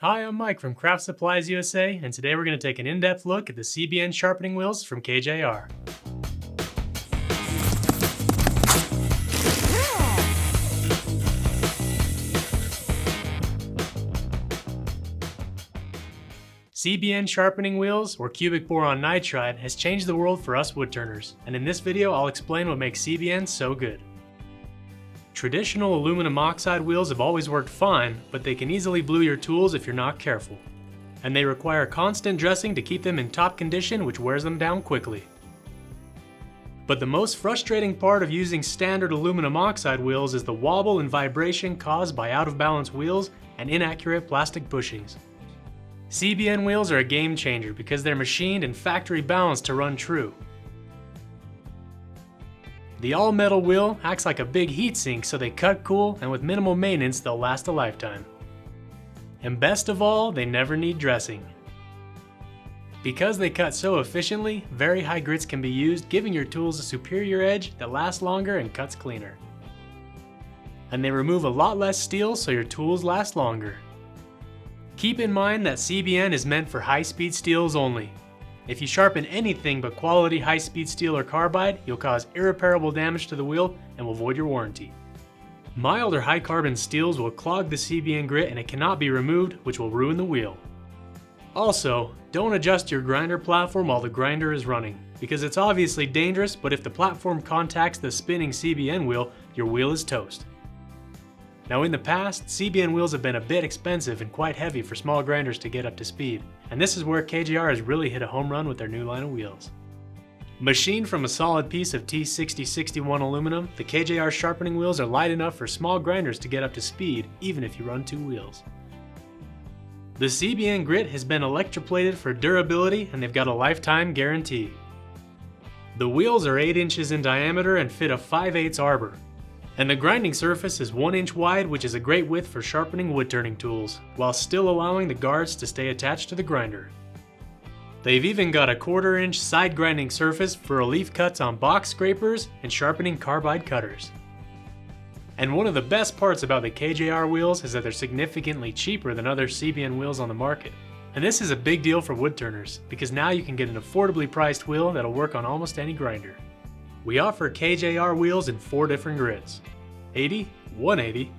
Hi, I'm Mike from Craft Supplies USA, and today we're going to take an in-depth look at the CBN Sharpening Wheels from KJR. CBN Sharpening Wheels, or cubic boron nitride, has changed the world for us woodturners, and in this video I'll explain what makes CBN so good. Traditional aluminum oxide wheels have always worked fine, but they can easily blue your tools if you're not careful. And they require constant dressing to keep them in top condition, which wears them down quickly. But the most frustrating part of using standard aluminum oxide wheels is the wobble and vibration caused by out of balance wheels and inaccurate plastic bushings. CBN wheels are a game changer because they're machined and factory balanced to run true. The all-metal wheel acts like a big heat sink, so they cut cool, and with minimal maintenance they'll last a lifetime. And best of all, they never need dressing. Because they cut so efficiently, very high grits can be used, giving your tools a superior edge that lasts longer and cuts cleaner. And they remove a lot less steel, so your tools last longer. Keep in mind that CBN is meant for high-speed steels only. If you sharpen anything but quality high-speed steel or carbide, you'll cause irreparable damage to the wheel and will void your warranty. Mild or high-carbon steels will clog the CBN grit and it cannot be removed, which will ruin the wheel. Also, don't adjust your grinder platform while the grinder is running, because it's obviously dangerous, but if the platform contacts the spinning CBN wheel, your wheel is toast. Now in the past, CBN wheels have been a bit expensive and quite heavy for small grinders to get up to speed, and this is where KJR has really hit a home run with their new line of wheels. Machined from a solid piece of T6061 aluminum, the KJR sharpening wheels are light enough for small grinders to get up to speed, even if you run two wheels. The CBN grit has been electroplated for durability, and they've got a lifetime guarantee. The wheels are 8 inches in diameter and fit a 5/8 arbor. And the grinding surface is 1 inch wide, which is a great width for sharpening wood turning tools, while still allowing the guards to stay attached to the grinder. They've even got a 1/4 inch side grinding surface for relief cuts on box scrapers and sharpening carbide cutters. And one of the best parts about the KJR wheels is that they're significantly cheaper than other CBN wheels on the market. And this is a big deal for woodturners, because now you can get an affordably priced wheel that'll work on almost any grinder. We offer KJR wheels in 4 different grits: 80, 180,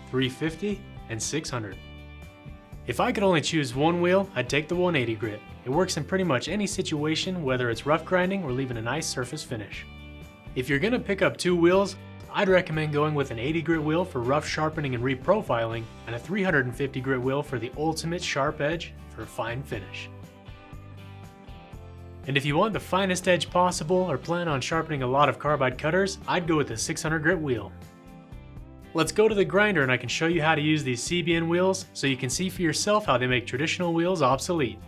350, and 600. If I could only choose one wheel, I'd take the 180 grit. It works in pretty much any situation, whether it's rough grinding or leaving a nice surface finish. If you're gonna pick up 2 wheels, I'd recommend going with an 80 grit wheel for rough sharpening and reprofiling, and a 350 grit wheel for the ultimate sharp edge for a fine finish. And if you want the finest edge possible or plan on sharpening a lot of carbide cutters, I'd go with the 600 grit wheel. Let's go to the grinder and I can show you how to use these CBN wheels so you can see for yourself how they make traditional wheels obsolete.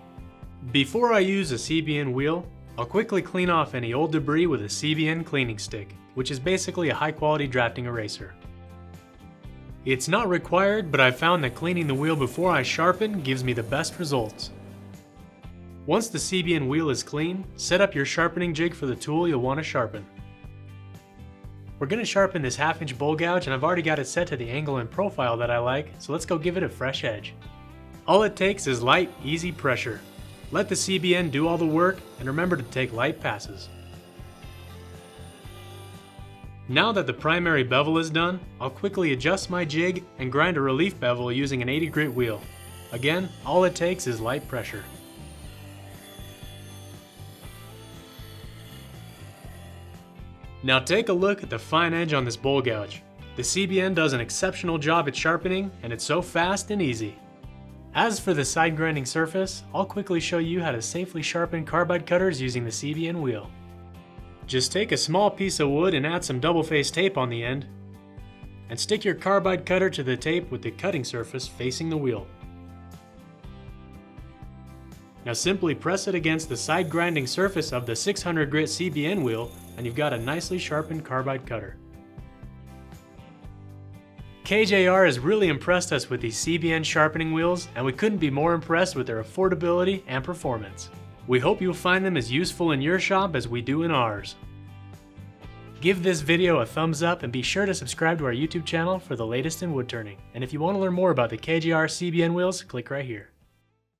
Before I use a CBN wheel, I'll quickly clean off any old debris with a CBN cleaning stick, which is basically a high quality drafting eraser. It's not required, but I've found that cleaning the wheel before I sharpen gives me the best results. Once the CBN wheel is clean, set up your sharpening jig for the tool you'll want to sharpen. We're going to sharpen this 1/2 inch bowl gouge, and I've already got it set to the angle and profile that I like, so let's go give it a fresh edge. All it takes is light, easy pressure. Let the CBN do all the work, and remember to take light passes. Now that the primary bevel is done, I'll quickly adjust my jig and grind a relief bevel using an 80 grit wheel. Again, all it takes is light pressure. Now take a look at the fine edge on this bowl gouge. The CBN does an exceptional job at sharpening, and it's so fast and easy. As for the side grinding surface, I'll quickly show you how to safely sharpen carbide cutters using the CBN wheel. Just take a small piece of wood and add some double-faced tape on the end, and stick your carbide cutter to the tape with the cutting surface facing the wheel. Now simply press it against the side grinding surface of the 600 grit CBN wheel, and you've got a nicely sharpened carbide cutter. KJR has really impressed us with these CBN sharpening wheels, and we couldn't be more impressed with their affordability and performance. We hope you'll find them as useful in your shop as we do in ours. Give this video a thumbs up and be sure to subscribe to our YouTube channel for the latest in wood turning. And if you want to learn more about the KJR CBN wheels, click right here.